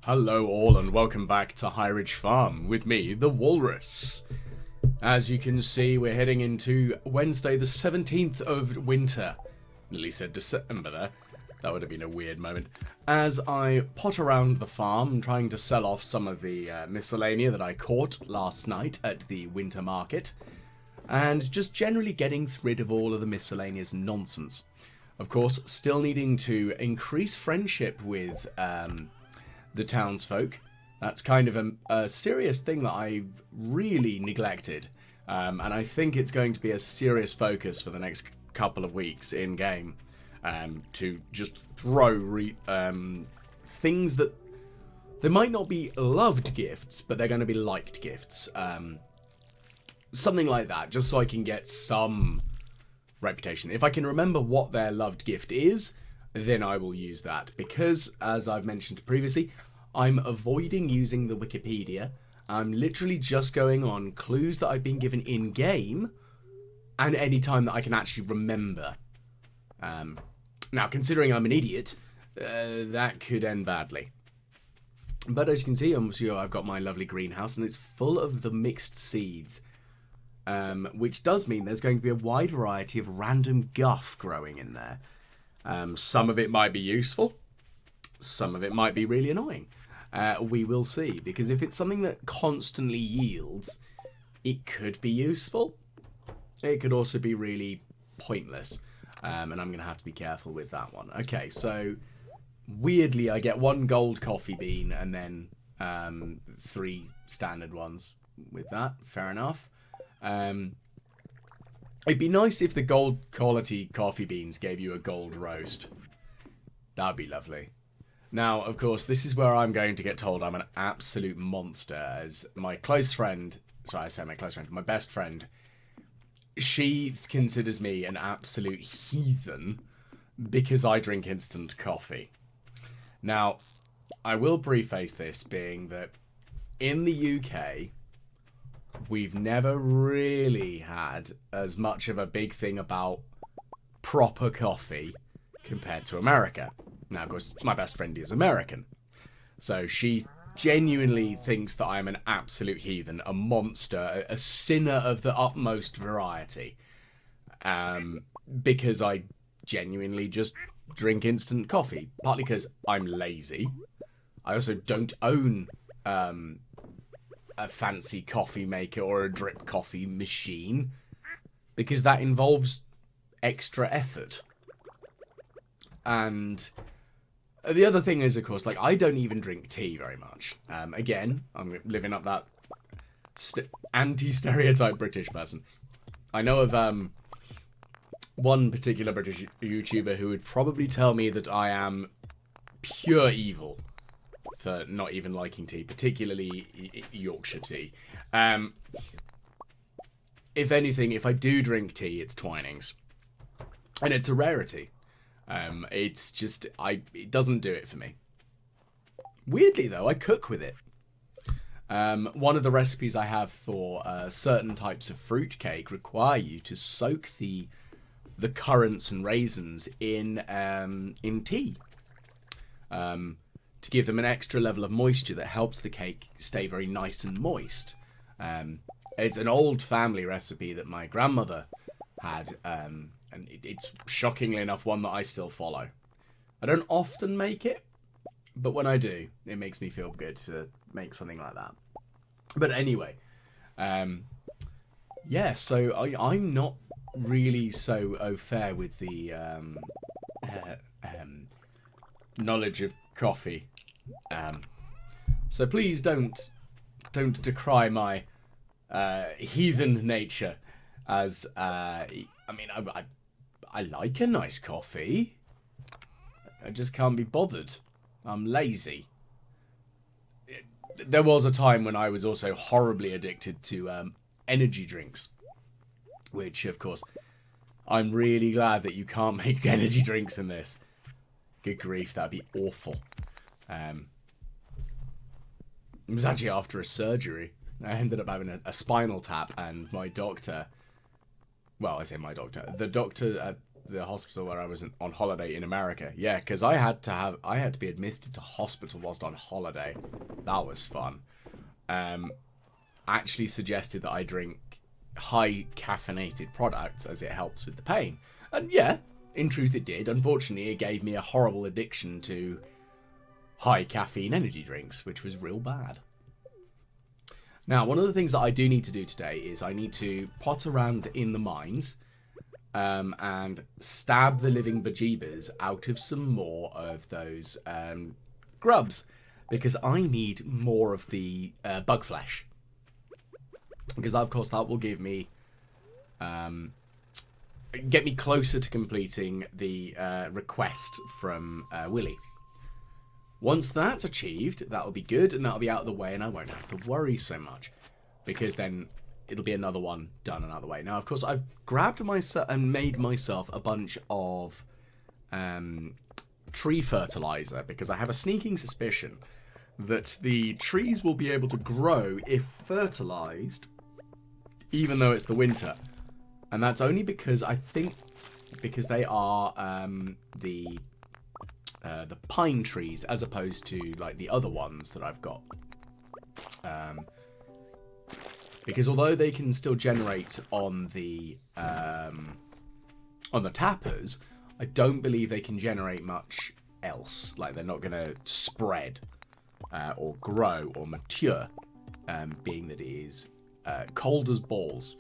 Hello all and welcome back to High Ridge Farm with me, the Walrus. As you can see, we're heading into Wednesday the 17th of winter. Nearly said December there. That would have been a weird moment. As I pot around the farm trying to sell off some of the miscellanea that I caught last night at the winter market. And just generally getting rid of all of the miscellaneous nonsense. Of course, still needing to increase friendship with the townsfolk. That's kind of a serious thing that I've really neglected. And I think it's going to be a serious focus for the next couple of weeks in-game. To just throw things that... They might not be loved gifts, but they're going to be liked gifts. Something like that, just so I can get some reputation. If I can remember what their loved gift is, then I will use that. Because, as I've mentioned previously, I'm avoiding using the Wikipedia. I'm literally just going on clues that I've been given in-game, and any time that I can actually remember. Now, considering I'm an idiot, that could end badly. But as you can see, I've got my lovely greenhouse, and it's full of the mixed seeds. Which does mean there's going to be a wide variety of random guff growing in there. Some of it might be useful. Some of it might be really annoying. We will see. Because if it's something that constantly yields, it could be useful. It could also be really pointless. And I'm going to have to be careful with that one. Okay, so weirdly I get one gold coffee bean and then 3 standard ones with that. Fair enough. It'd be nice if the gold quality coffee beans gave you a gold roast. That'd be lovely. Now, of course, this is where I'm going to get told I'm an absolute monster, as my close friend, sorry, I say my close friend, my best friend, she considers me an absolute heathen because I drink instant coffee. Now, I will preface this being that in the UK, we've never really had as much of a big thing about proper coffee compared to America. Now, of course, my best friend is American. So she genuinely thinks that I'm an absolute heathen, a monster, a sinner of the utmost variety. Because I genuinely just drink instant coffee. Partly because I'm lazy. I also don't own a fancy coffee maker or a drip coffee machine, because that involves extra effort. And the other thing is, of course, like, I don't even drink tea very much. Again, I'm living up that anti-stereotype British person. I know of one particular British YouTuber who would probably tell me that I am pure evil for not even liking tea, particularly Yorkshire tea. If anything, if I do drink tea, it's Twinings. And it's a rarity. It's just, it doesn't do it for me. Weirdly, though, I cook with it. One of the recipes I have for certain types of fruit cake require you to soak the currants and raisins in tea. To give them an extra level of moisture that helps the cake stay very nice and moist. It's an old family recipe that my grandmother had, and it's shockingly enough one that I still follow. I don't often make it, but when I do, it makes me feel good to make something like that. But anyway, yeah, so I'm not really so au fait with the knowledge of coffee. So please don't decry my heathen nature, as I mean, I like a nice coffee. I just can't be bothered. I'm lazy. There was a time when I was also horribly addicted to energy drinks, which, of course, I'm really glad that you can't make energy drinks in this. Good grief, that'd be awful. It was actually after a surgery. I ended up having a spinal tap, and my doctor... Well, I say my doctor. The doctor at the hospital where I was on holiday in America. Yeah, because I had to be admitted to hospital whilst on holiday. That was fun. Actually suggested that I drink high caffeinated products as it helps with the pain. And yeah, in truth it did. Unfortunately, it gave me a horrible addiction to high caffeine energy drinks, which was real bad. Now, one of the things that I do need to do today is I need to pot around in the mines and stab the living bejeebers out of some more of those grubs, because I need more of the bug flesh. Because, of course, that will give me... get me closer to completing the request from Willy. Once that's achieved, that'll be good, and that'll be out of the way, and I won't have to worry so much, because then it'll be another one done and out of the way. Now, of course, I've grabbed myself and made myself a bunch of tree fertilizer, because I have a sneaking suspicion that the trees will be able to grow if fertilized, even though it's the winter. And that's only because I think because they are the pine trees as opposed to like the other ones that I've got. Because although they can still generate on the tappers, I don't believe they can generate much else. Like they're not going to spread or grow or mature, being that it is cold as balls.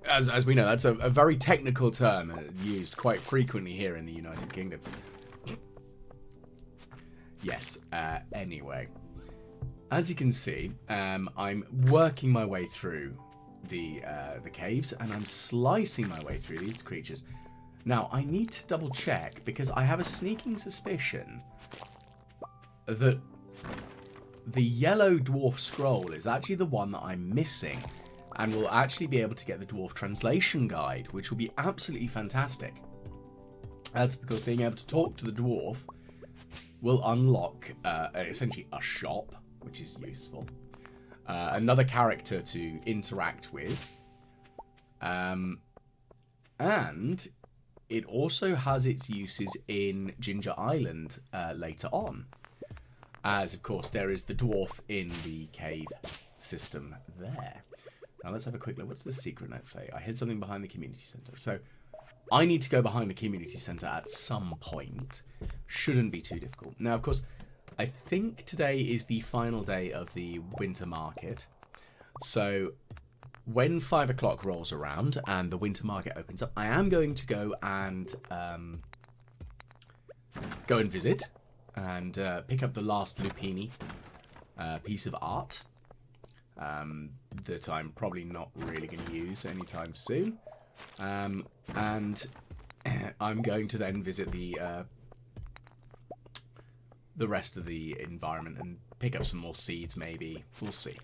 As we know, that's a very technical term used quite frequently here in the United Kingdom. Yes, anyway. As you can see, I'm working my way through the caves, and I'm slicing my way through these creatures. Now, I need to double check, because I have a sneaking suspicion that the yellow dwarf scroll is actually the one that I'm missing. And we'll actually be able to get the dwarf translation guide, which will be absolutely fantastic. That's because being able to talk to the dwarf will unlock essentially a shop, which is useful. Another character to interact with. And it also has its uses in Ginger Island later on. As, of course, there is the dwarf in the cave system there. Now let's have a quick look. What's the secret note say? I hid something behind the community centre. So I need to go behind the community centre at some point. Shouldn't be too difficult. Now, of course, I think today is the final day of the winter market. So when 5 o'clock rolls around and the winter market opens up, I am going to go and visit and pick up the last Lupini piece of art. That I'm probably not really going to use anytime soon. And I'm going to then visit the rest of the environment and pick up some more seeds, maybe. We'll see.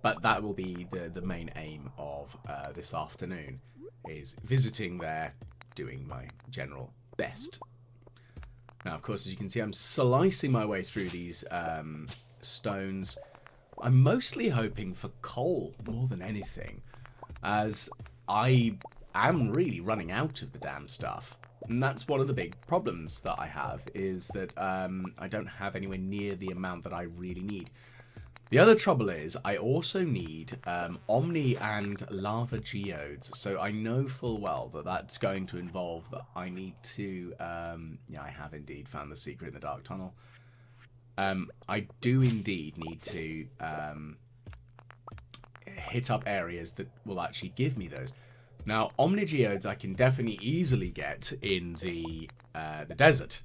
But that will be the main aim of this afternoon, is visiting there, doing my general best. Now, of course, as you can see, I'm slicing my way through these stones. I'm mostly hoping for coal more than anything, as I am really running out of the damn stuff. And that's one of the big problems that I have, is that I don't have anywhere near the amount that I really need. The other trouble is I also need Omni and Lava Geodes, so I know full well that that's going to involve that I need to... yeah, I have indeed found the secret in the Dark Tunnel. I do indeed need to hit up areas that will actually give me those. Now, Omnigeodes I can definitely easily get in the desert.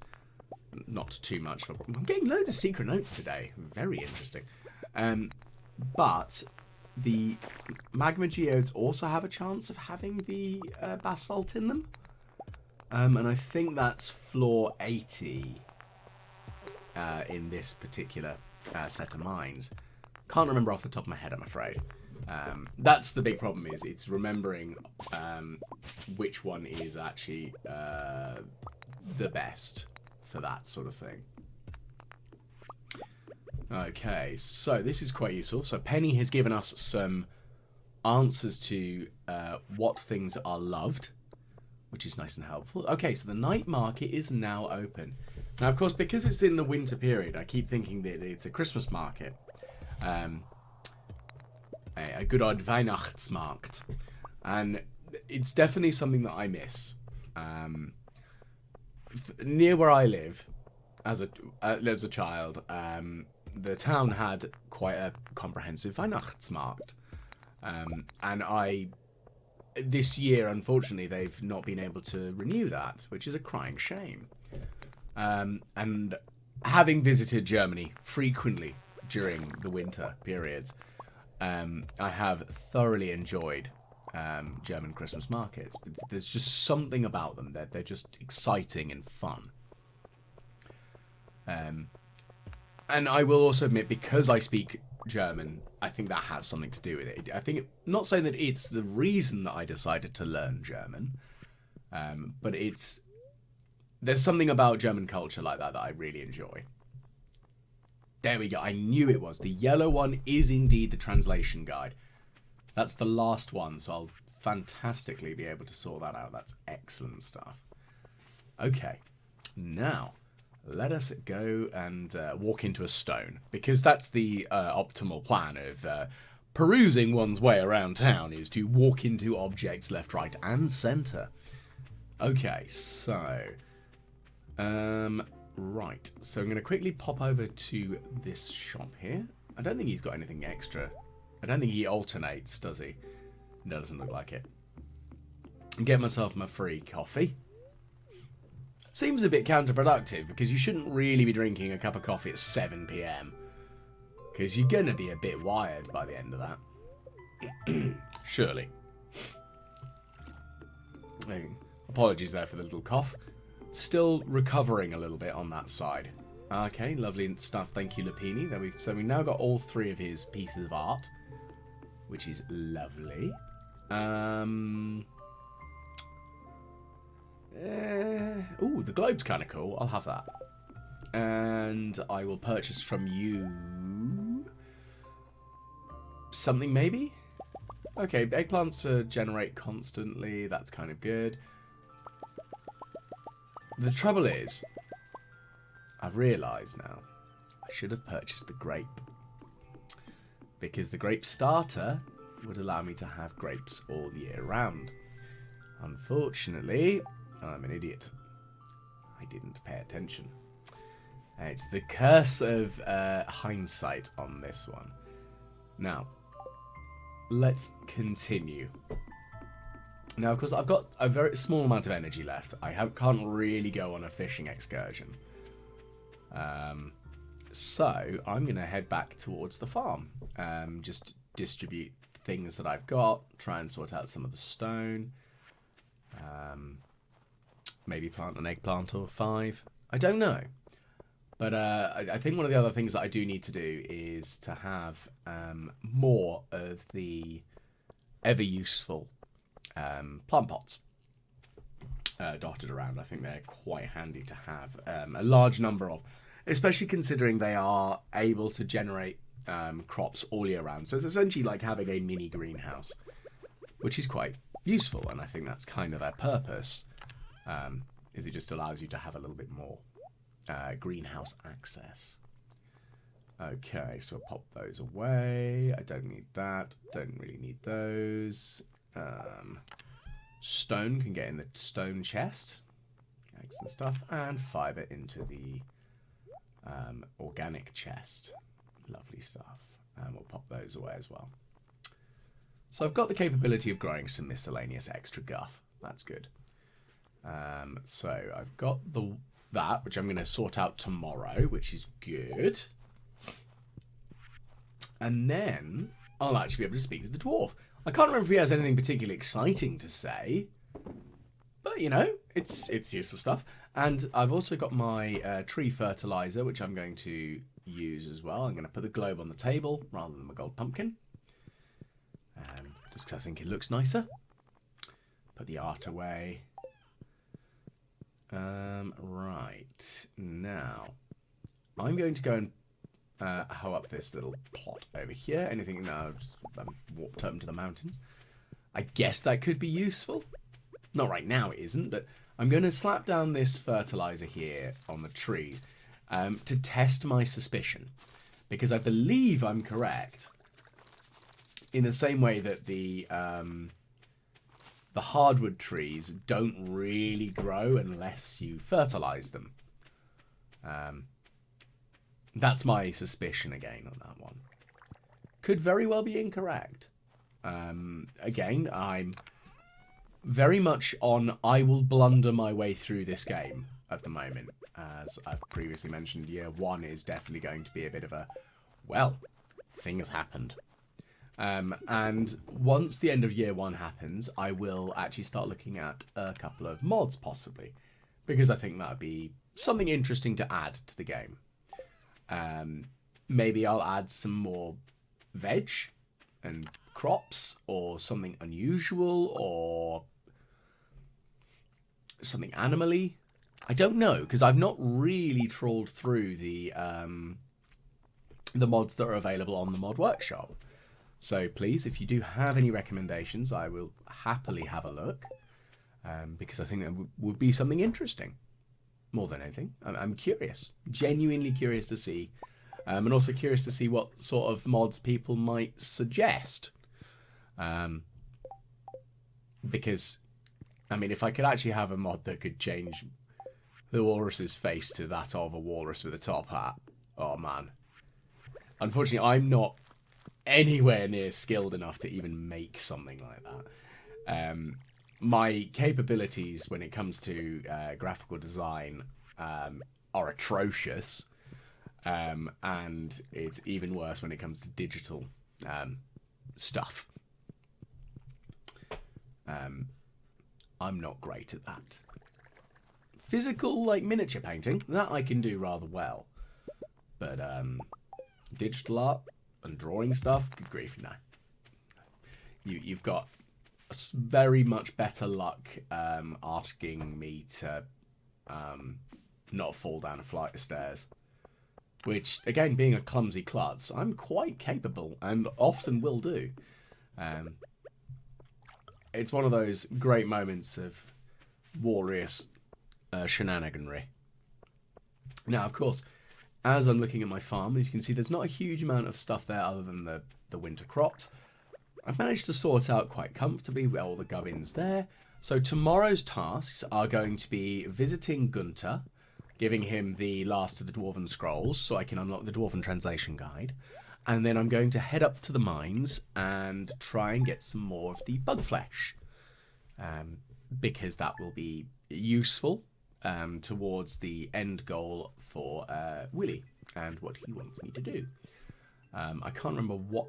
Not too much. I'm getting loads of secret notes today. Very interesting. But the Magma Geodes also have a chance of having the basalt in them. And I think that's floor 80. In this particular set of mines. Can't remember off the top of my head, I'm afraid. That's the big problem, is it's remembering which one is actually the best for that sort of thing. Okay, so this is quite useful. So Penny has given us some answers to what things are loved, which is nice and helpful. Okay, so the night market is now open. Now, of course, because it's in the winter period, I keep thinking that it's a Christmas market. A good old Weihnachtsmarkt. And it's definitely something that I miss. Near where I live, as a child, the town had quite a comprehensive Weihnachtsmarkt. And this year, unfortunately, they've not been able to renew that, which is a crying shame. And having visited Germany frequently during the winter periods, I have thoroughly enjoyed German Christmas markets. There's just something about them that they're just exciting and fun. And I will also admit, because I speak German, I think that has something to do with it. I think, not saying that it's the reason that I decided to learn German, but there's something about German culture like that I really enjoy. There we go. I knew it was. The yellow one is indeed the translation guide. That's the last one, so I'll fantastically be able to sort that out. That's excellent stuff. Okay, now let us go and walk into a stone, because that's the optimal plan of perusing one's way around town, is to walk into objects left, right, and centre. Okay, so right, so I'm going to quickly pop over to this shop here. I don't think he's got anything extra. I don't think he alternates, does he? No, doesn't look like it. And get myself my free coffee. Seems a bit counterproductive, because you shouldn't really be drinking a cup of coffee at 7 PM. Because you're going to be a bit wired by the end of that. Surely. Apologies there for the little cough. Still recovering a little bit on that side. Okay, lovely stuff. Thank you, Lupini. So we've now got all 3 of his pieces of art, which is lovely. Ooh, the globe's kind of cool. I'll have that. And I will purchase from you something, maybe? Okay, eggplants generate constantly. That's kind of good. The trouble is, I've realised now, I should have purchased the grape. Because the grape starter would allow me to have grapes all year round. Unfortunately, I'm an idiot. I didn't pay attention. It's the curse of hindsight on this one. Now, let's continue. Now, of course, I've got a very small amount of energy left. I can't really go on a fishing excursion. So, I'm going to head back towards the farm. Just distribute things that I've got. Try and sort out some of the stone. Maybe plant an eggplant or 5. I don't know. But I think one of the other things that I do need to do is to have more of the ever-useful plant pots dotted around. I think they're quite handy to have a large number of, especially considering they are able to generate crops all year round. So it's essentially like having a mini greenhouse, which is quite useful, and I think that's kind of their purpose, is it just allows you to have a little bit more greenhouse access. Okay, so I'll pop those away. I don't need that. Don't really need those. Stone can get in the stone chest. Excellent stuff. And fibre into the organic chest. Lovely stuff. And we'll pop those away as well. So I've got the capability of growing some miscellaneous extra guff. That's good. So I've got that, which I'm going to sort out tomorrow, which is good. And then I'll actually be able to speak to the dwarf. I can't remember if he has anything particularly exciting to say, but you know, it's useful stuff. And I've also got my tree fertilizer, which I'm going to use as well. I'm going to put the globe on the table rather than my gold pumpkin, just because I think it looks nicer. Put the art away. Right, now I'm going to go and hoe up this little plot over here. Anything? No, just warped up into the mountains. I guess that could be useful. Not right now, it isn't, but I'm going to slap down this fertilizer here on the trees to test my suspicion. Because I believe I'm correct. In the same way that the hardwood trees don't really grow unless you fertilize them. That's my suspicion again on that one. Could very well be incorrect. Again, I'm very much on I will blunder my way through this game at the moment. As I've previously mentioned, year 1 is definitely going to be a bit of a, well, things happened. And once the end of year 1 happens, I will actually start looking at a couple of mods possibly. Because I think that would be something interesting to add to the game. Maybe I'll add some more veg and crops or something unusual or something animally. I don't know, because I've not really trawled through the mods that are available on the Mod Workshop. So please, if you do have any recommendations, I will happily have a look. Because I think that would be something interesting. More than anything. I'm curious. Genuinely curious to see. And also curious to see what sort of mods people might suggest. Because, I mean, if I could actually have a mod that could change the walrus's face to that of a walrus with a top hat. Oh, man. Unfortunately, I'm not anywhere near skilled enough to even make something like that. My capabilities when it comes to graphical design are atrocious. And it's even worse when it comes to digital stuff. I'm not great at that. Physical, like miniature painting, that I can do rather well. But digital art and drawing stuff, good grief, no. You've got very much better luck asking me to not fall down a flight of stairs. Which, again, being a clumsy klutz, I'm quite capable and often will do. It's one of those great moments of warriors shenaniganry. Now, of course, as I'm looking at my farm, as you can see, there's not a huge amount of stuff there other than the winter crops. I've managed to sort out quite comfortably with all the gubbins there. So tomorrow's tasks are going to be visiting Gunter, giving him the last of the Dwarven Scrolls so I can unlock the Dwarven Translation Guide. And then I'm going to head up to the mines and try and get some more of the bug flesh. Because that will be useful towards the end goal for Willy and what he wants me to do. I can't remember what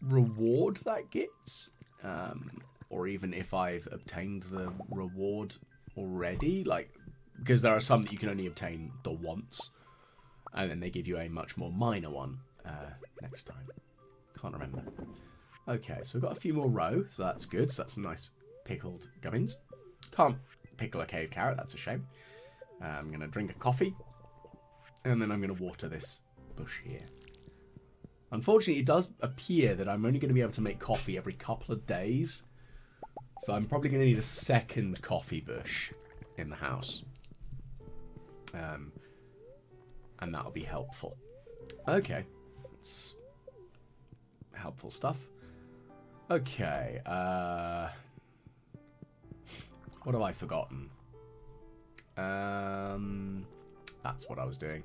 reward that gets. Or even if I've obtained the reward already. Because there are some that you can only obtain the once. And then they give you a much more minor one next time. Can't remember. Okay, so we've got a few more row, so that's good. So that's some nice pickled gubbins. Can't pickle a cave carrot, that's a shame. I'm going to drink a coffee. And then I'm going to water this bush here. Unfortunately, it does appear that I'm only going to be able to make coffee every couple of days. So I'm probably going to need a second coffee bush in the house. And that'll be helpful. Okay. That's helpful stuff. Okay. What have I forgotten? That's what I was doing.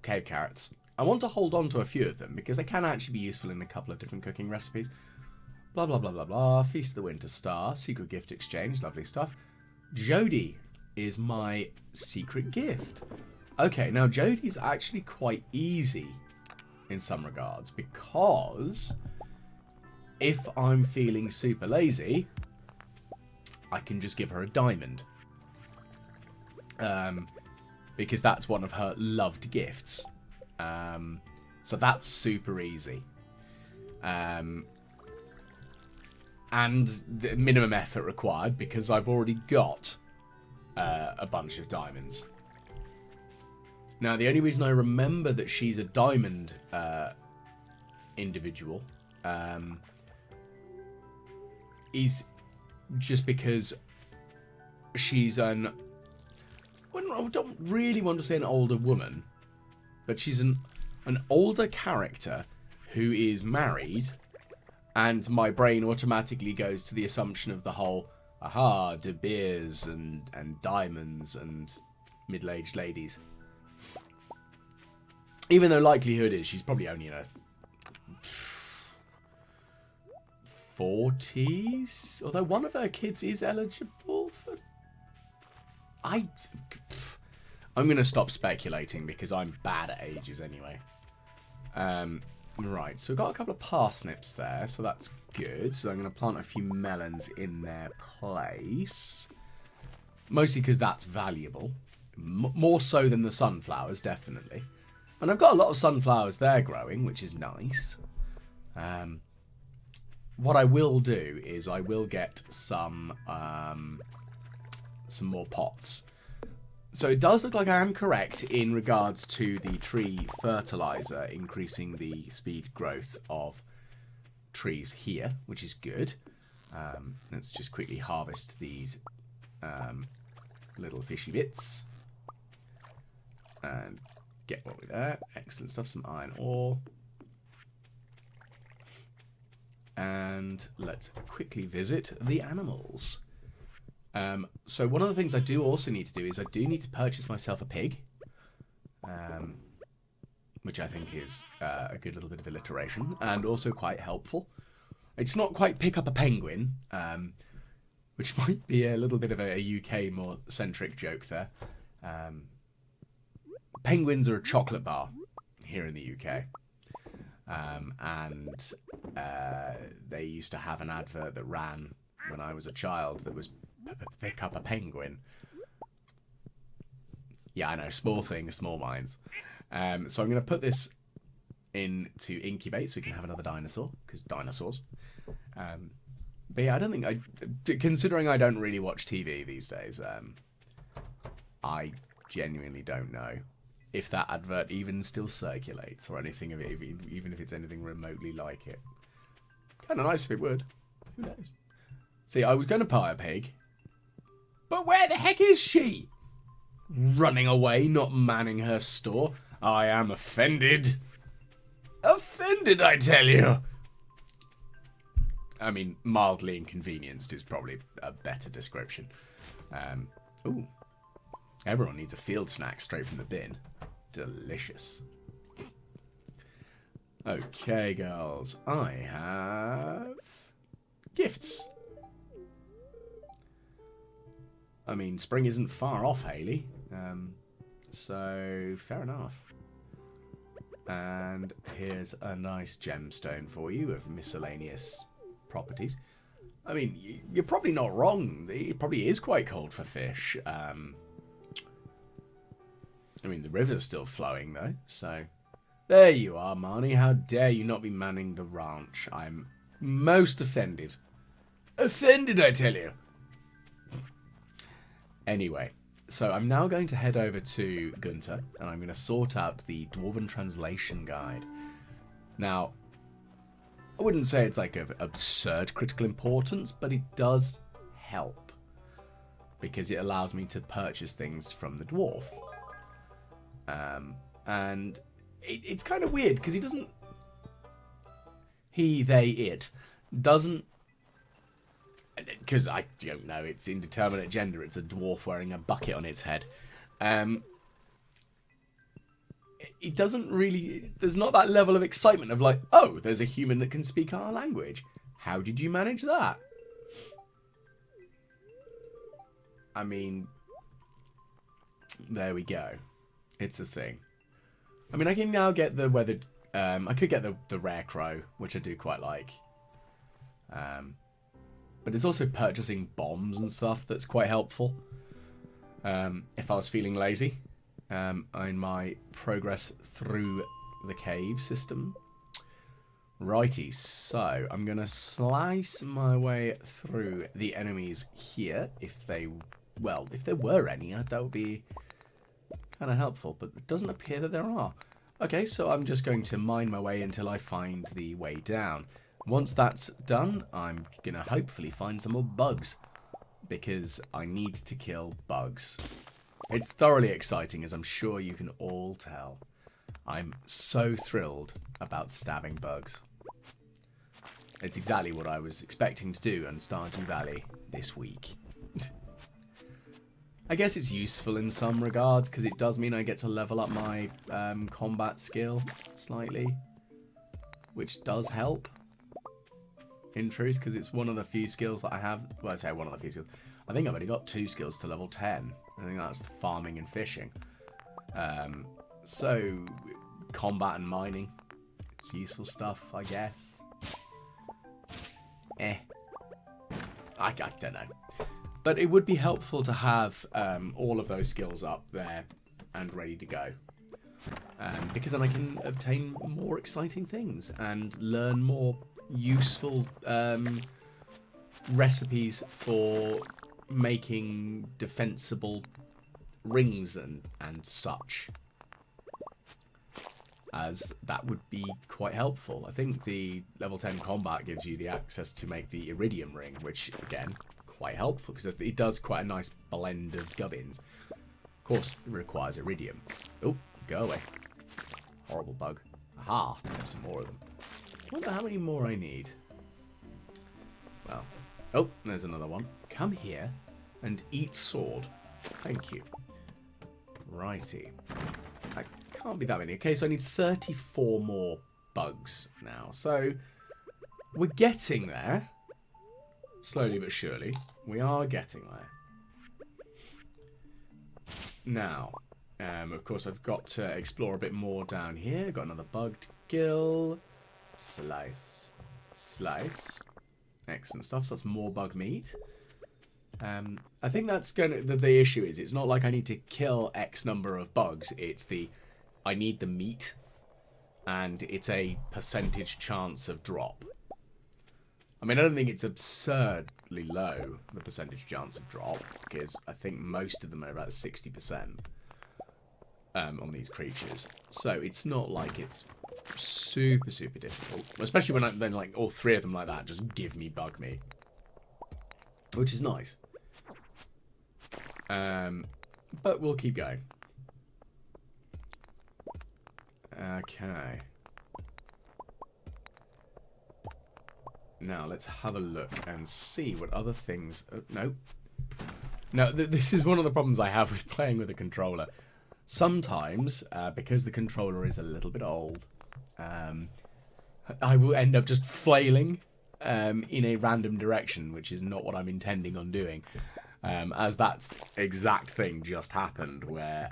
Cave carrots. I want to hold on to a few of them because they can actually be useful in a couple of different cooking recipes. Blah, blah, blah, blah, blah. Feast of the Winter Star. Secret gift exchange. Lovely stuff. Jody is my secret gift. Okay, now Jody's actually quite easy in some regards because if I'm feeling super lazy, I can just give her a diamond. Because that's one of her loved gifts. So that's super easy. And the minimum effort required because I've already got a bunch of diamonds. Now, the only reason I remember that she's a diamond individual is just because she's I don't really want to say an older woman, but she's an older character who is married, and my brain automatically goes to the assumption of the whole, aha, De Beers and diamonds and middle-aged ladies. Even though likelihood is she's probably only in her 40s, although one of her kids is eligible for... I'm going to stop speculating because I'm bad at ages anyway. Right, so we've got a couple of parsnips there, so that's good. So I'm going to plant a few melons in their place. Mostly because that's valuable. More so than the sunflowers, definitely. And I've got a lot of sunflowers there growing, which is nice. What I will do is I will get some more pots. So it does look like I am correct in regards to the tree fertilizer increasing the speed growth of trees here, which is good. Let's just quickly harvest these little fishy bits and get what we're there. Excellent stuff. Some iron ore. And let's quickly visit the animals. So one of the things I do also need to do is I do need to purchase myself a pig, which I think is a good little bit of alliteration and also quite helpful. It's not quite pick up a penguin, which might be a little bit of a UK more centric joke there. Penguins are a chocolate bar here in the UK. And they used to have an advert that ran when I was a child that was pick up a penguin. Yeah, I know, small things, small minds. So I'm going to put this in to incubate so we can have another dinosaur, because dinosaurs. But yeah, I don't think considering I don't really watch TV these days, I genuinely don't know if that advert even still circulates or anything of it, even if it's anything remotely like it. Kind of nice if it would. Who knows? See, I was going to buy a pig, but where the heck is she? Running away, not manning her store. I am offended. Offended, I tell you. I mean, mildly inconvenienced is probably a better description. Ooh. Everyone needs a field snack straight from the bin. Delicious. Okay, girls. I have gifts. I mean, spring isn't far off, Hayley. So, fair enough. And here's a nice gemstone for you of miscellaneous properties. I mean, you're probably not wrong. It probably is quite cold for fish. I mean, the river's still flowing, though, so... There you are, Marnie. How dare you not be manning the ranch? I'm most offended. Offended, I tell you. Anyway, so I'm now going to head over to Gunter, and I'm going to sort out the Dwarven Translation Guide. Now, I wouldn't say it's like of absurd critical importance, but it does help. Because it allows me to purchase things from the dwarf. And it's kind of weird, because he doesn't... He, they, it doesn't... Because I don't know, it's indeterminate gender. It's a dwarf wearing a bucket on its head. It doesn't really... There's not that level of excitement of like, oh, there's a human that can speak our language. How did you manage that? I mean, there we go. It's a thing. I mean, I can now get the weathered... I could get the rare crow, which I do quite like. But it's also purchasing bombs and stuff that's quite helpful. If I was feeling lazy. In my progress through the cave system. Righty, so I'm going to slice my way through the enemies here. If there were any, that would be kind of helpful, but it doesn't appear that there are. Okay, so I'm just going to mine my way until I find the way down. Once that's done, I'm going to hopefully find some more bugs, because I need to kill bugs. It's thoroughly exciting, as I'm sure you can all tell. I'm so thrilled about stabbing bugs. It's exactly what I was expecting to do on Stardew Valley this week. I guess it's useful in some regards, because it does mean I get to level up my combat skill slightly, which does help, in truth, because it's one of the few skills that I have. Well, I say one of the few skills. I think I've only got 2 skills to level 10. I think that's farming and fishing. So, combat and mining. It's useful stuff, I guess. I don't know. But it would be helpful to have all of those skills up there and ready to go. Because then I can obtain more exciting things and learn more useful recipes for making defensible rings and such. As that would be quite helpful. I think the level 10 combat gives you the access to make the iridium ring, which, again, quite helpful, because it does quite a nice blend of gubbins. Of course, it requires iridium. Oh, go away. Horrible bug. Aha, there's some more of them. I wonder how many more I need. Well, oh, there's another one. Come here and eat sword. Thank you. Righty. Can't be that many. Okay, so I need 34 more bugs now. So we're getting there. Slowly but surely. We are getting there. Now, of course, I've got to explore a bit more down here. Got another bug to kill. Slice. Slice. Excellent stuff. So that's more bug meat. I think that's going to... The issue is, it's not like I need to kill X number of bugs. It's the... I need the meat, and it's a percentage chance of drop. I mean, I don't think it's absurdly low, the percentage chance of drop, because I think most of them are about 60% on these creatures. So it's not like it's super, super difficult. Especially when then like all 3 of them like that just give me bug meat. Which is nice. But we'll keep going. Okay. Now let's have a look and see what other things... no. No, this is one of the problems I have with playing with a controller. Sometimes, because the controller is a little bit old, I will end up just flailing in a random direction, which is not what I'm intending on doing. As that exact thing just happened, where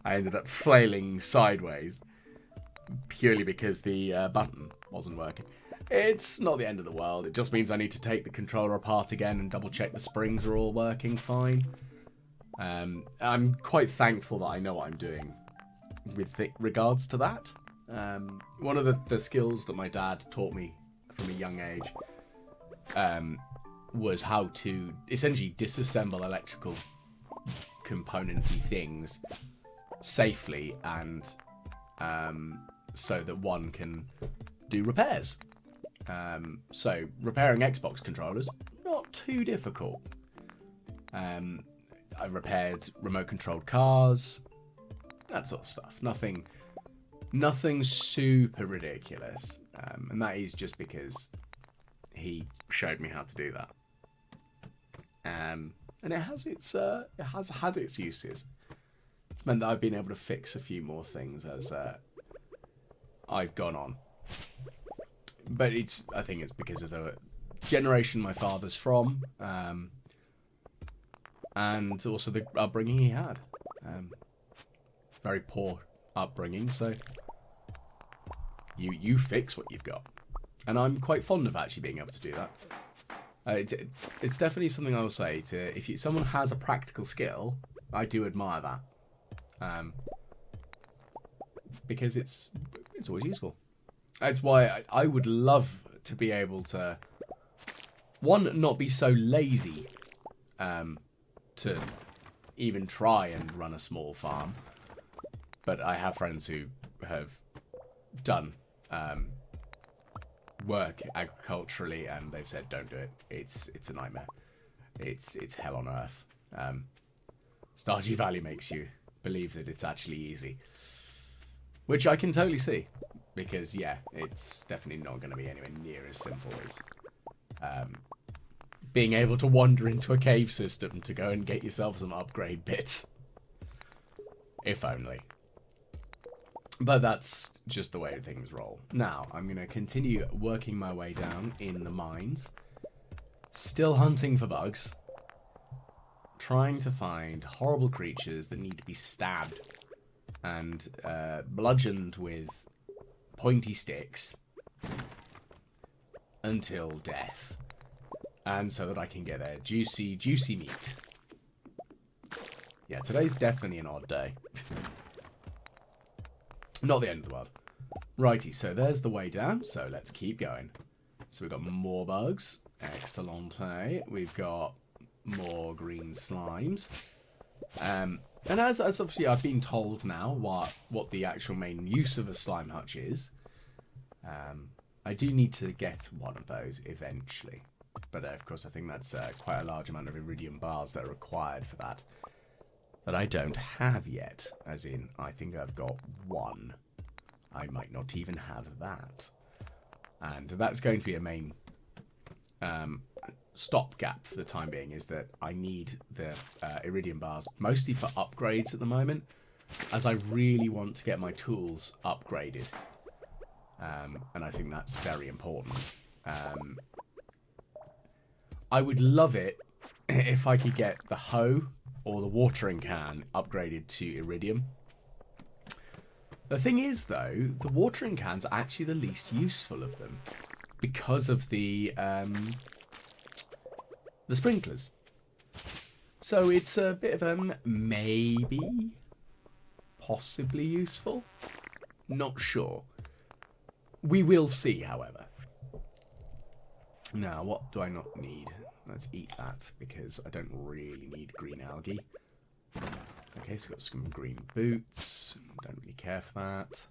I ended up flailing sideways purely because the button wasn't working. It's not the end of the world. It just means I need to take the controller apart again and double check the springs are all working fine. I'm quite thankful that I know what I'm doing with regards to that. One of the skills that my dad taught me from a young age was how to essentially disassemble electrical componenty things safely and so that one can do repairs. So repairing Xbox controllers, not too difficult. I repaired remote controlled cars, that sort of stuff. Nothing super ridiculous. And that is just because he showed me how to do that. And it has had its uses. It's meant that I've been able to fix a few more things as I've gone on. But I think it's because of the generation my father's from, and also the upbringing he had. Very poor upbringing, so you fix what you've got. And I'm quite fond of actually being able to do that. It's definitely something I will say if someone has a practical skill, I do admire that. Because it's always useful. That's why I would love to be able to, one, not be so lazy to even try and run a small farm. But I have friends who have done work agriculturally, and they've said don't do it. It's a nightmare. It's hell on earth. Stardew Valley makes you believe that it's actually easy, which I can totally see, because yeah, it's definitely not going to be anywhere near as simple as being able to wander into a cave system to go and get yourself some upgrade bits. If only. But that's just the way things roll. Now, I'm going to continue working my way down in the mines. Still hunting for bugs. Trying to find horrible creatures that need to be stabbed and bludgeoned with pointy sticks until death. And so that I can get their juicy, juicy meat. Yeah, today's definitely an odd day. Not the end of the world. Righty, so there's the way down, so let's keep going. So we've got more bugs. Excellente. We've got more green slimes. And as obviously I've been told now what the actual main use of a slime hutch is, I do need to get one of those eventually. But of course I think that's quite a large amount of iridium bars that are required for that. That I don't have yet, as in, I think I've got one. I might not even have that. And that's going to be a main stopgap for the time being, is that I need the iridium bars, mostly for upgrades at the moment, as I really want to get my tools upgraded. And I think that's very important. I would love it if I could get the hoe or the watering can upgraded to iridium. The thing is, though, the watering cans are actually the least useful of them because of the sprinklers. So it's a bit of a maybe, possibly useful. Not sure. We will see, however. Now, what do I not need? Let's eat that, because I don't really need green algae. Okay, so I've got some green boots. Don't really care for that.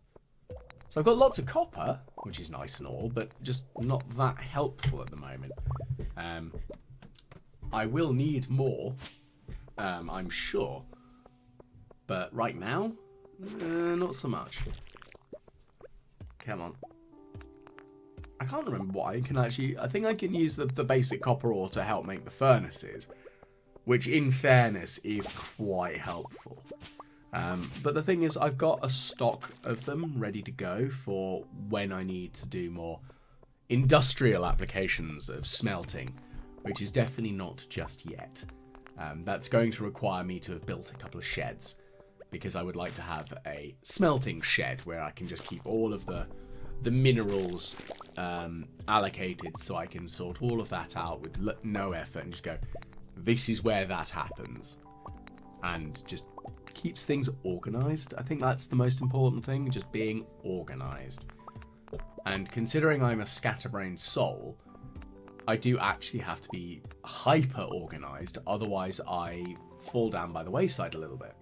So I've got lots of copper, which is nice and all, but just not that helpful at the moment. I will need more, I'm sure. But right now, not so much. Come on. I can't remember what I can actually... I think I can use the basic copper ore to help make the furnaces, which in fairness is quite helpful. But the thing is, I've got a stock of them ready to go for when I need to do more industrial applications of smelting, which is definitely not just yet. That's going to require me to have built a couple of sheds, because I would like to have a smelting shed where I can just keep all of the minerals allocated, so I can sort all of that out with no effort and just go, this is where that happens, and just keeps things organized. I think that's the most important thing, just being organized. And considering I'm a scatterbrained soul, I do actually have to be hyper organized, otherwise I fall down by the wayside a little bit.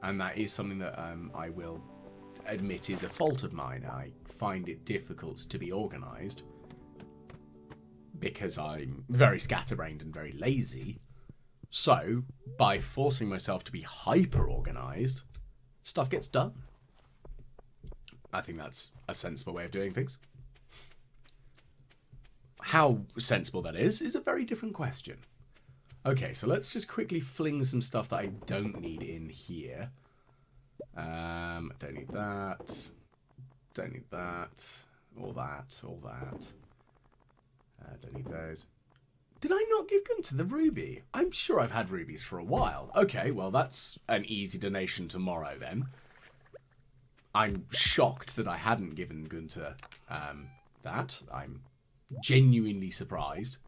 And that is something that I will admit is a fault of mine. I find it difficult to be organised because I'm very scatterbrained and very lazy. So, by forcing myself to be hyper-organised, stuff gets done. I think that's a sensible way of doing things. How sensible that is a very different question. Okay, so let's just quickly fling some stuff that I don't need in here. Don't need that. Don't need that. All that. All that. Don't need those. Did I not give Gunter the ruby? I'm sure I've had rubies for a while. Okay, well that's an easy donation tomorrow then. I'm shocked that I hadn't given Gunter that. I'm genuinely surprised.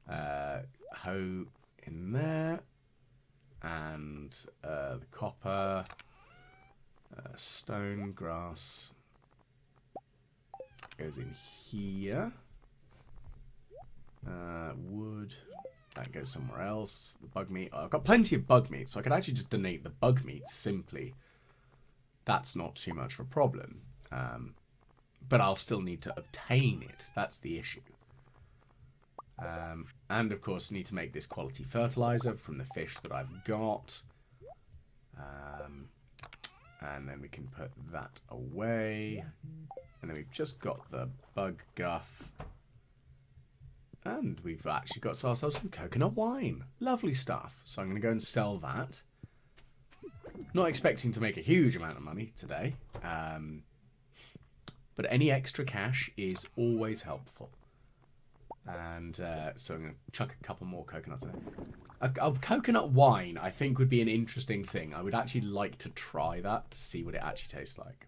Hoe in there. And the copper, stone, grass goes in here. Wood That goes somewhere else. The bug meat. I've got plenty of bug meat, so I could actually just donate the bug meat simply. That's not too much of a problem. But I'll still need to obtain it. That's the issue. And of course, need to make this quality fertilizer from the fish that I've got. And then we can put that away. And then we've just got the bug guff. And we've actually got ourselves some coconut wine. Lovely stuff. So I'm going to go and sell that. Not expecting to make a huge amount of money today. But any extra cash is always helpful. And so I'm going to chuck a couple more coconuts in there. A coconut wine, I think, would be an interesting thing. I would actually like to try that to see what it actually tastes like.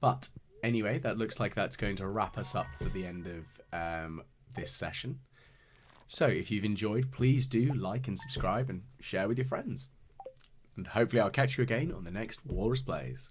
But anyway, that looks like that's going to wrap us up for the end of this session. So if you've enjoyed, please do like and subscribe and share with your friends. And hopefully I'll catch you again on the next Walrus Plays.